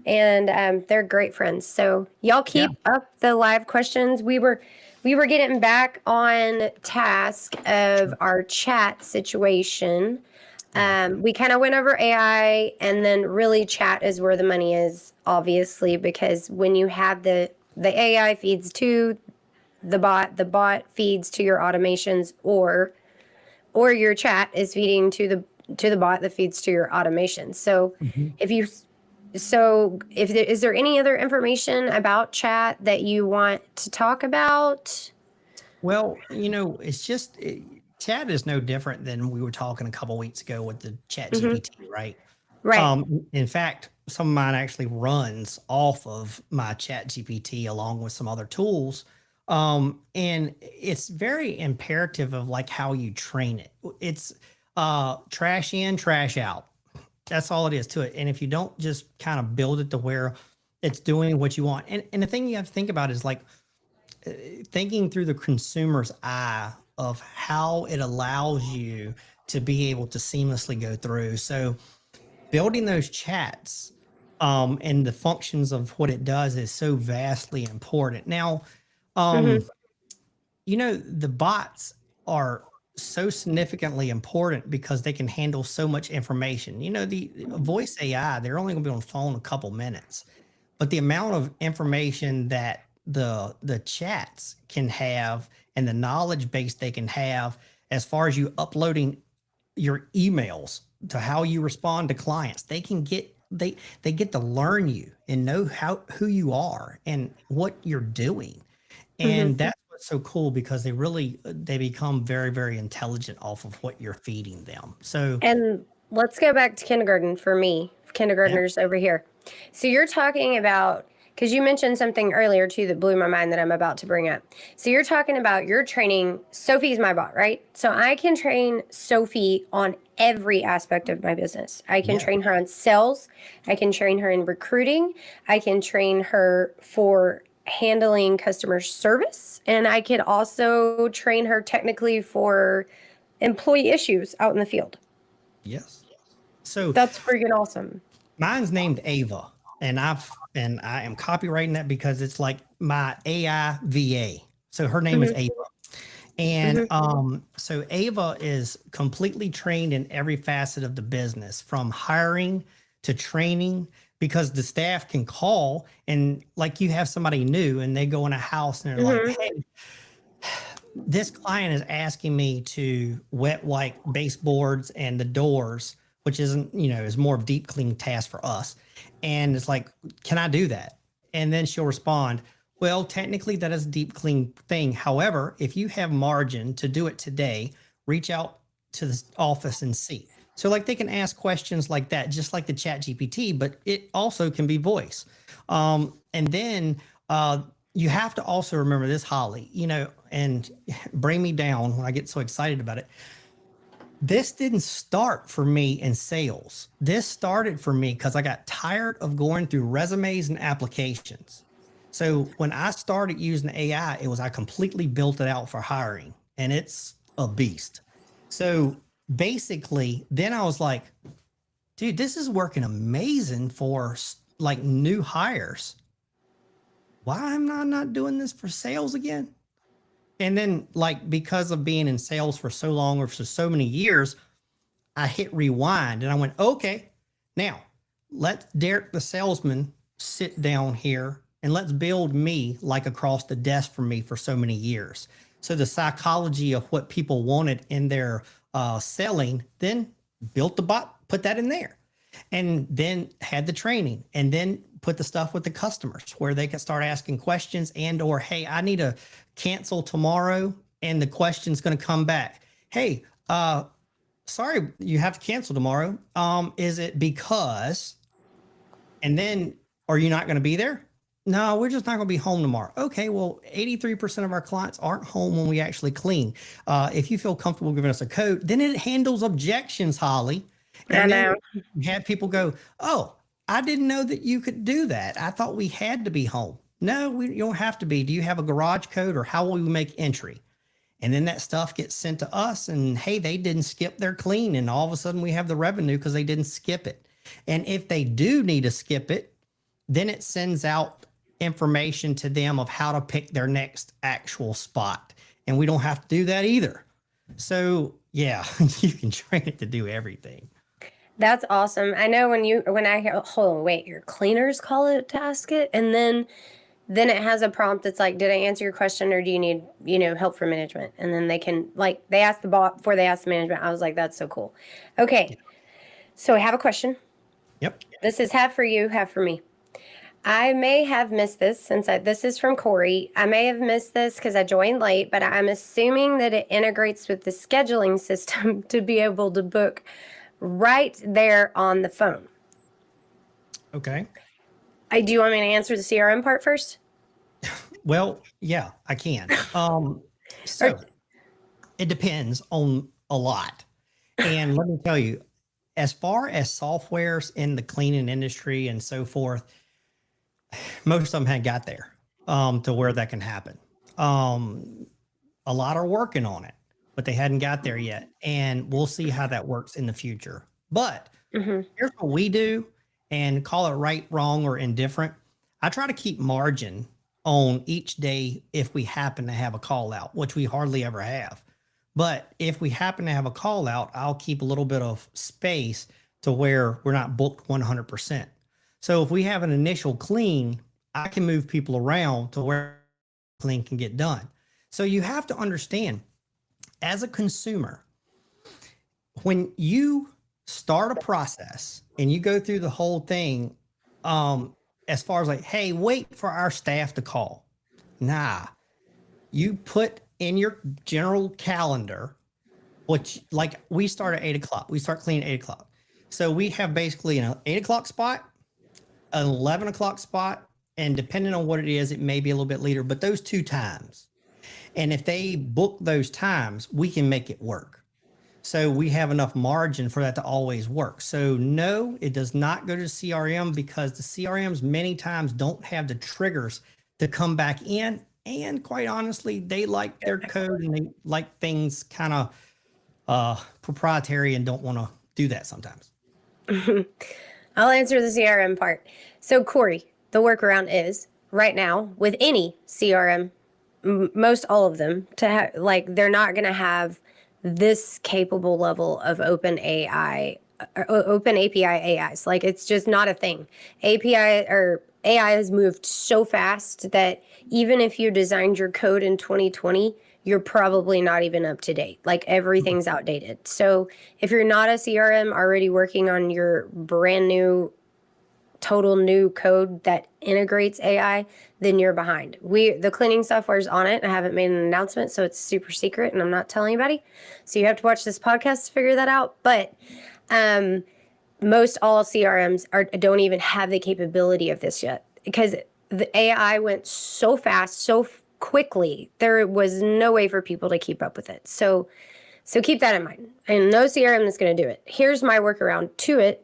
and they're great friends. So y'all keep up the live questions. We were getting back on task of our chat situation. We kind of went over AI, and then really chat is where the money is, obviously, because when you have the AI feeds to the bot feeds to your automations, or your chat is feeding to the bot that feeds to your automation. So is there any other information about chat that you want to talk about? Well, it's just chat is no different than we were talking a couple weeks ago with the Chat GPT, right? Right. In fact, some of mine actually runs off of my Chat GPT along with some other tools. And it's very imperative of like how you train it. It's trash in, trash out. That's all it is to it. And if you don't just kind of build it to where it's doing what you want. And the thing you have to think about is like thinking through the consumer's eye of how it allows you to be able to seamlessly go through. So building those chats and the functions of what it does is so vastly important. Now, the bots are so significantly important because they can handle so much information. The voice AI, they're only going to be on the phone a couple minutes, but the amount of information that the chats can have and the knowledge base they can have as far as you uploading your emails to how you respond to clients, they get to learn you and know who you are and what you're doing. And that's what's so cool, because they become very, very intelligent off of what you're feeding them. So, And let's go back to kindergarten for me, kindergartners over here. So you're talking about, because you mentioned something earlier too that blew my mind that I'm about to bring up. So you're talking about you're training, Sophie's my bot, right? So I can train Sophie on every aspect of my business. I can train her on sales. I can train her in recruiting. I can train her for handling customer service. And I could also train her technically for employee issues out in the field. yes. So That's freaking awesome. mine's named Ava, and I am copywriting that because it's like my AI VA. So her name is Ava. And Mhm. so Ava is completely trained in every facet of the business, from hiring to training, because the staff can call and like you have somebody new and they go in a house and they're like, Mhm. hey, this client is asking me to wet wipe baseboards and the doors, which isn't, is more of deep clean task for us. And it's like, can I do that? And then she'll respond, well, technically that is a deep clean thing. However, if you have margin to do it today, reach out to the office and see. So like they can ask questions like that, just like the chat GPT, but it also can be voice. And then you have to also remember this, Holly, and bring me down when I get so excited about it. This didn't start for me in sales. This started for me because I got tired of going through resumes and applications. So when I started using AI, I completely built it out for hiring, and it's a beast. So basically, then I was like, dude, this is working amazing for like new hires. Why am I not doing this for sales again? And then, like, because of being in sales for so long or for so many years, I hit rewind and I went, okay, now let Derek the salesman sit down here and let's build me like across the desk from me for so many years. So the psychology of what people wanted in their selling, then built the bot, put that in there, and then had the training, and then put the stuff with the customers where they could start asking questions and or, hey, I need to cancel tomorrow, and the question's going to come back. Hey, sorry, you have to cancel tomorrow. Is it because, and then, are you not going to be there? No, we're just not going to be home tomorrow. Okay, well, 83% of our clients aren't home when we actually clean. If you feel comfortable giving us a code, then it handles objections, Holly. I And then know. you have people go, oh, I didn't know that you could do that. I thought we had to be home. No, you don't have to be. Do you have a garage code, or how will we make entry? And then that stuff gets sent to us, and hey, they didn't skip their clean, and all of a sudden we have the revenue because they didn't skip it. And if they do need to skip it, then it sends out information to them of how to pick their next actual spot. And we don't have to do that either. So yeah, you can train it to do everything. That's awesome. I know when I hear, hold on, wait, your cleaners call it to ask it, and then it has a prompt that's like, did I answer your question, or do you need, help from management? And then they can, like, they ask the bot before they ask the management. I was like, that's so cool. Okay. So I have a question. Yep. This is half for you, half for me. I may have missed this this is from Corey. I may have missed this because I joined late, but I'm assuming that it integrates with the scheduling system to be able to book right there on the phone. Okay. Do you want me to answer the CRM part first? Well, yeah, I can. So it depends on a lot. And let me tell you, as far as softwares in the cleaning industry and so forth, most of them had got there to where that can happen. A lot are working on it, but they hadn't got there yet. And we'll see how that works in the future. But here's what we do, and call it right, wrong, or indifferent. I try to keep margin on each day if we happen to have a call out, which we hardly ever have. But if we happen to have a call out, I'll keep a little bit of space to where we're not booked 100%. So if we have an initial clean, I can move people around to where clean can get done. So you have to understand, as a consumer, when you start a process and you go through the whole thing, as far as like, hey, wait for our staff to call. Nah, you put in your general calendar, which, like, we start at 8 o'clock. We start cleaning at 8 o'clock. So we have basically an 8 o'clock spot, an 11 o'clock spot, and depending on what it is, it may be a little bit later, but those two times. And if they book those times, we can make it work. So we have enough margin for that to always work. So no, it does not go to CRM, because the CRMs many times don't have the triggers to come back in. And quite honestly, they like their code and they like things kind of proprietary and don't want to do that sometimes. I'll answer the CRM part. So, Corey, the workaround is right now with any CRM most all of them to have, like, they're not going to have this capable level of open AI, open API AIs. Like, it's just not a thing. API or AI has moved so fast that even if you designed your code in 2020, you're probably not even up to date. Like, everything's outdated. So if you're not a CRM already working on your brand new, total new code that integrates AI, then you're behind. The cleaning software is on it. I haven't made an announcement, so it's super secret and I'm not telling anybody. So you have to watch this podcast to figure that out. But most all CRMs don't even have the capability of this yet, because the AI went so fast, so quickly. There was no way for people to keep up with it. So keep that in mind. And no CRM is going to do it. Here's my workaround to it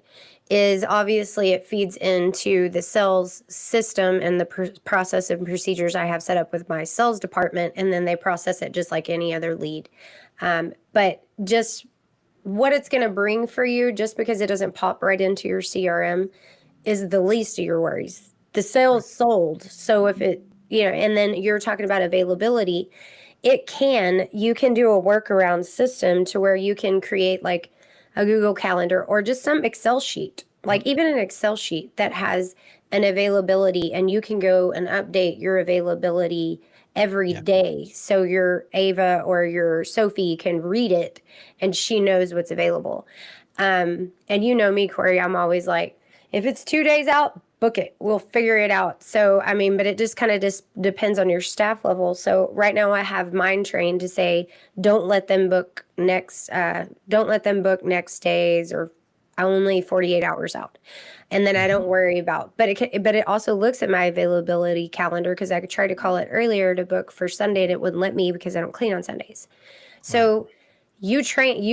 is obviously it feeds into the sales system and the process and procedures I have set up with my sales department, and then they process it just like any other lead. But just what it's going to bring for you, just because it doesn't pop right into your CRM, is the least of your worries. The sales sold. So if it, and then you're talking about availability, you can do a workaround system to where you can create like a Google Calendar or just some Excel sheet, like even an Excel sheet that has an availability, and you can go and update your availability every day. So your Ava or your Sophie can read it and she knows what's available. And you know me, Corey, I'm always like, if it's 2 days out, book it. We'll figure it out. So, but it just kind of depends on your staff level. So right now I have mine trained to say, don't let them book next days, or only 48 hours out. And then I don't worry about, but it also looks at my availability calendar, because I could try to call it earlier to book for Sunday and it wouldn't let me because I don't clean on Sundays. So you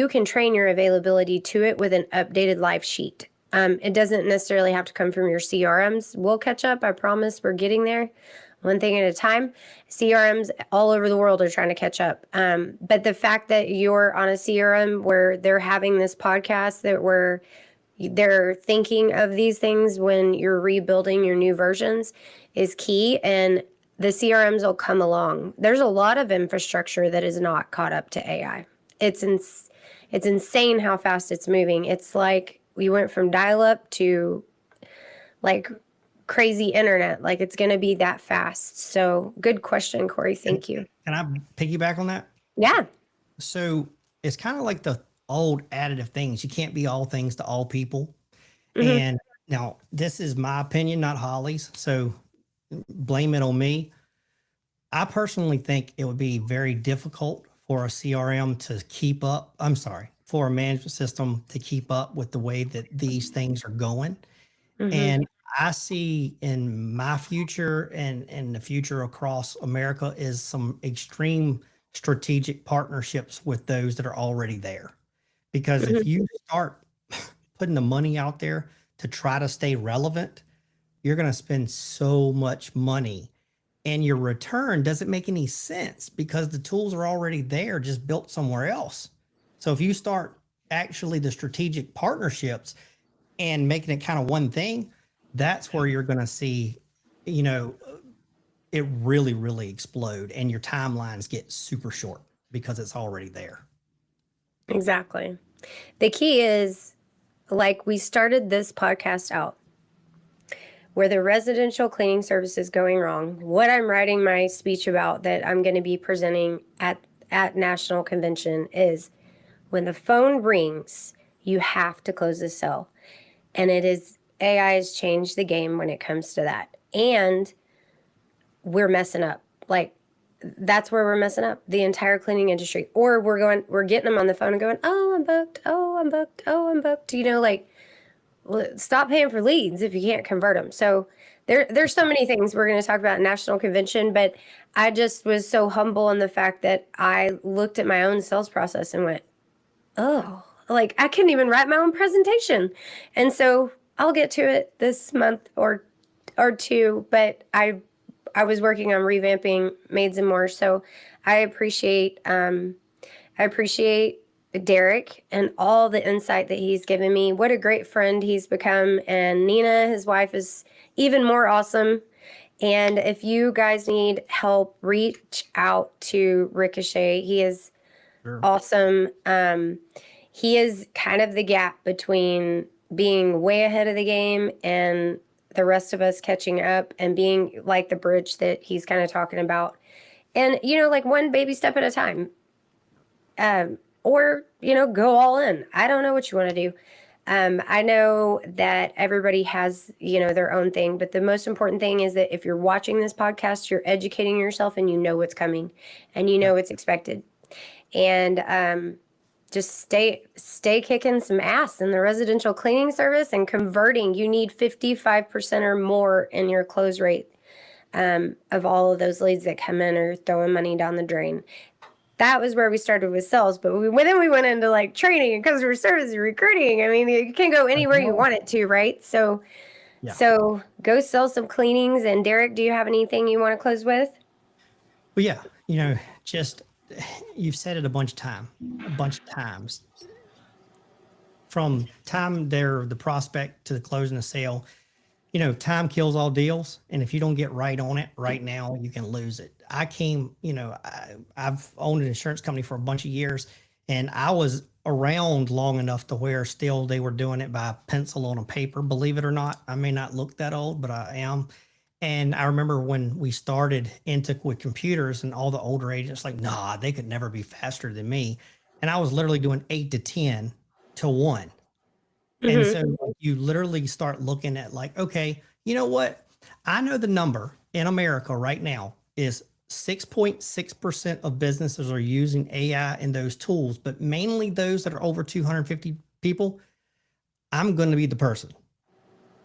can train your availability to it with an updated live sheet. It doesn't necessarily have to come from your CRMs. We'll catch up. I promise we're getting there, one thing at a time. CRMs all over the world are trying to catch up. But the fact that you're on a CRM where they're having this podcast, they're thinking of these things when you're rebuilding your new versions, is key. And the CRMs will come along. There's a lot of infrastructure that is not caught up to AI. It's insane how fast it's moving. It's like we went from dial-up to like crazy internet. Like, it's going to be that fast. So good question, Corey. Thank you. Can I piggyback on that? Yeah. So it's kind of like the old additive things. You can't be all things to all people. And now this is my opinion, not Holly's. So blame it on me. I personally think it would be very difficult for a CRM to keep up. I'm sorry, for a management system to keep up with the way that these things are going. And I see in my future and the future across America is some extreme strategic partnerships with those that are already there. Because if you start putting the money out there to try to stay relevant, you're going to spend so much money and your return doesn't make any sense because the tools are already there, just built somewhere else. So if you start actually the strategic partnerships and making it kind of one thing, that's where you're going to see, it really, really explode and your timelines get super short because it's already there. Exactly. The key is, like, we started this podcast out where the residential cleaning service is going wrong. What I'm writing my speech about that I'm going to be presenting at National Convention is, when the phone rings, you have to close the sale. And AI has changed the game when it comes to that. And we're messing up. Like, that's where we're messing up, the entire cleaning industry. Or we're getting them on the phone and going, oh, I'm booked. Oh, I'm booked. Oh, I'm booked. Well, stop paying for leads if you can't convert them. So there's so many things we're going to talk about at National Convention, but I just was so humble in the fact that I looked at my own sales process and went, oh, like, I couldn't even write my own presentation. And so I'll get to it this month or two, but I was working on revamping Maids and More. So I appreciate Derek and all the insight that he's given me. What a great friend he's become. And Nina, his wife, is even more awesome. And if you guys need help, reach out to Ricochet. He is awesome. He is kind of the gap between being way ahead of the game and the rest of us catching up, and being like the bridge that he's kind of talking about. And, like one baby step at a time. Or, go all in. I don't know what you want to do. I know that everybody has, their own thing, but the most important thing is that if you're watching this podcast, you're educating yourself and you know what's coming and you know what's expected. And just stay kicking some ass in the residential cleaning service and converting. You need 55% or more in your close rate of all of those leads that come in or throwing money down the drain. That was where we started with sales, but then we went into like training and customer service and recruiting. I mean, you can go anywhere you want it to, right? So go sell some cleanings. And Derek, do you have anything you want to close with? Well, yeah, just you've said it a bunch of times. From time the prospect to the closing the sale, time kills all deals. And if you don't get right on it right now, you can lose it. I've owned an insurance company for a bunch of years, and I was around long enough to where still they were doing it by pencil on a paper. Believe it or not, I may not look that old, but I am. And I remember when we started with computers, and all the older agents like, nah, they could never be faster than me. And I was literally doing 8 to 10 to 1. And so you literally start looking at like, okay, you know what? I know the number in America right now is 6.6% of businesses are using AI in those tools, but mainly those that are over 250 people. I'm going to be the person.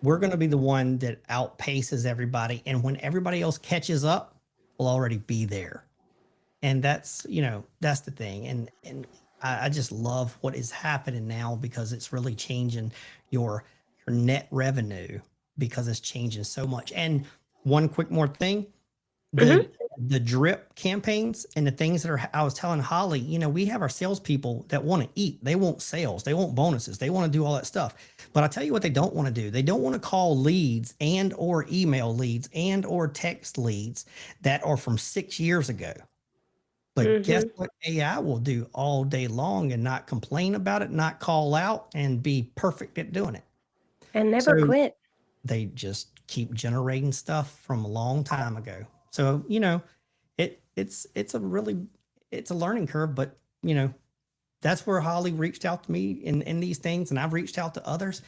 We're going to be the one that outpaces everybody. And when everybody else catches up, we'll already be there. And that's the thing. And I just love what is happening now, because it's really changing your net revenue, because it's changing so much. And one quick more thing, the drip campaigns and the things that I was telling Holly, we have our salespeople that want to eat. They want sales. They want bonuses. They want to do all that stuff. But I'll tell you what they don't want to do. They don't want to call leads and or email leads and or text leads that are from 6 years ago. But guess what AI will do all day long, and not complain about it, not call out, and be perfect at doing it. And never quit. They just keep generating stuff from a long time ago. So, it's a learning curve, but that's where Holly reached out to me in these things, and I've reached out to others.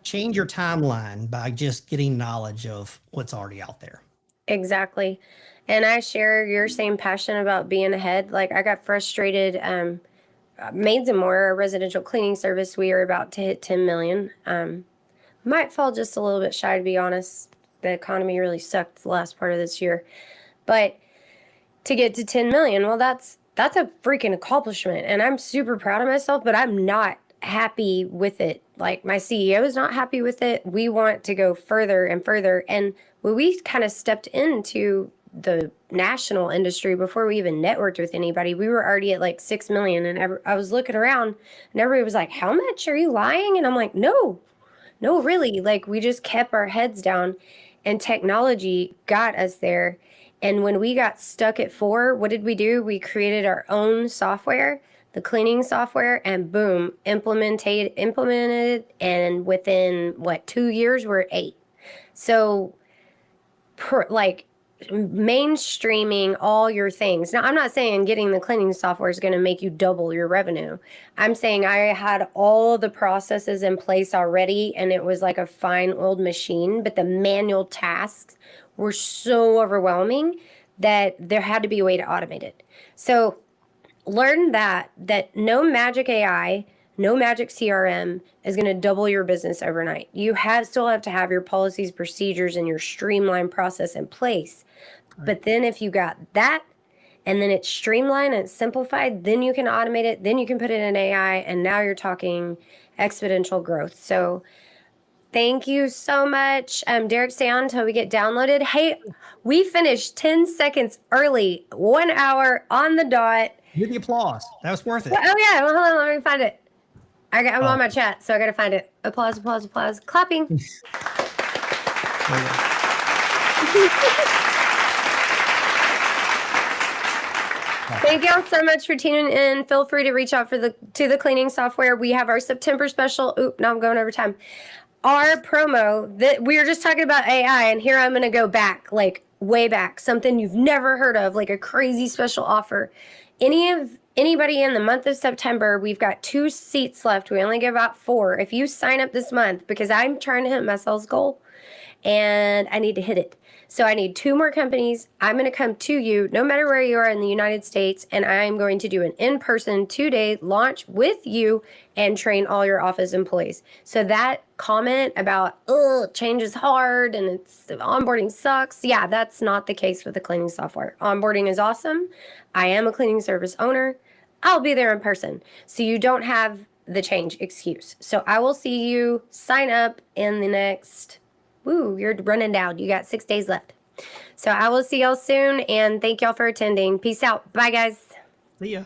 Change your timeline by just getting knowledge of what's already out there. Exactly. And I share your same passion about being ahead. Like, I got frustrated. Maids and More, a residential cleaning service, we are about to hit 10 million. Might fall just a little bit shy, to be honest. The economy really sucked the last part of this year. But to get to 10 million, well, that's a freaking accomplishment. And I'm super proud of myself, but I'm not happy with it. Like, my CEO is not happy with it. We want to go further and further. And when we kind of stepped into the national industry before we even networked with anybody, we were already at like 6 million. And I was looking around and everybody was like, how much? Are you lying? And I'm like, no, really. Like, we just kept our heads down, and technology got us there. And when we got stuck at 4, what did we do? We created our own software, the cleaning software, and boom, implemented. And within 2 years, we're at 8. So mainstreaming all your things. Now, I'm not saying getting the cleaning software is going to make you double your revenue. I'm saying I had all the processes in place already, and it was like a fine old machine, but the manual tasks were so overwhelming that there had to be a way to automate it. So learn that no magic AI, no magic CRM is going to double your business overnight. You still have to have your policies, procedures, and your streamlined process in place. But then if you got that, and then it's streamlined and it's simplified, then you can automate it, then you can put it in AI, and now you're talking exponential growth. So thank you so much. Derek, stay on until we get downloaded. Hey, we finished 10 seconds early, 1 hour on the dot. Give the applause. That was worth it. Oh, yeah. Well, hold on. Let me find it. I'm on my chat, so I got to find it. Applause, applause, applause. Clapping. Thank y'all so much for tuning in. Feel free to reach out to the cleaning software. We have our September special. Oop, now I'm going over time. Our promo that we were just talking about AI, and here I'm going to go back, like way back, something you've never heard of, like a crazy special offer. Anybody in the month of September, we've got 2 seats left. We only give out 4. If you sign up this month, because I'm trying to hit my sales goal and I need to hit it. So I need 2 more companies. I'm going to come to you no matter where you are in the United States, and I'm going to do an in-person 2-day launch with you and train all your office employees. So that comment about, change is hard and the onboarding sucks. Yeah, that's not the case with the cleaning software. Onboarding is awesome. I am a cleaning service owner. I'll be there in person. So you don't have the change excuse. So I will see you sign up in the next... Woo, you're running down. You got 6 days left. So I will see y'all soon, and thank y'all for attending. Peace out. Bye, guys. See ya.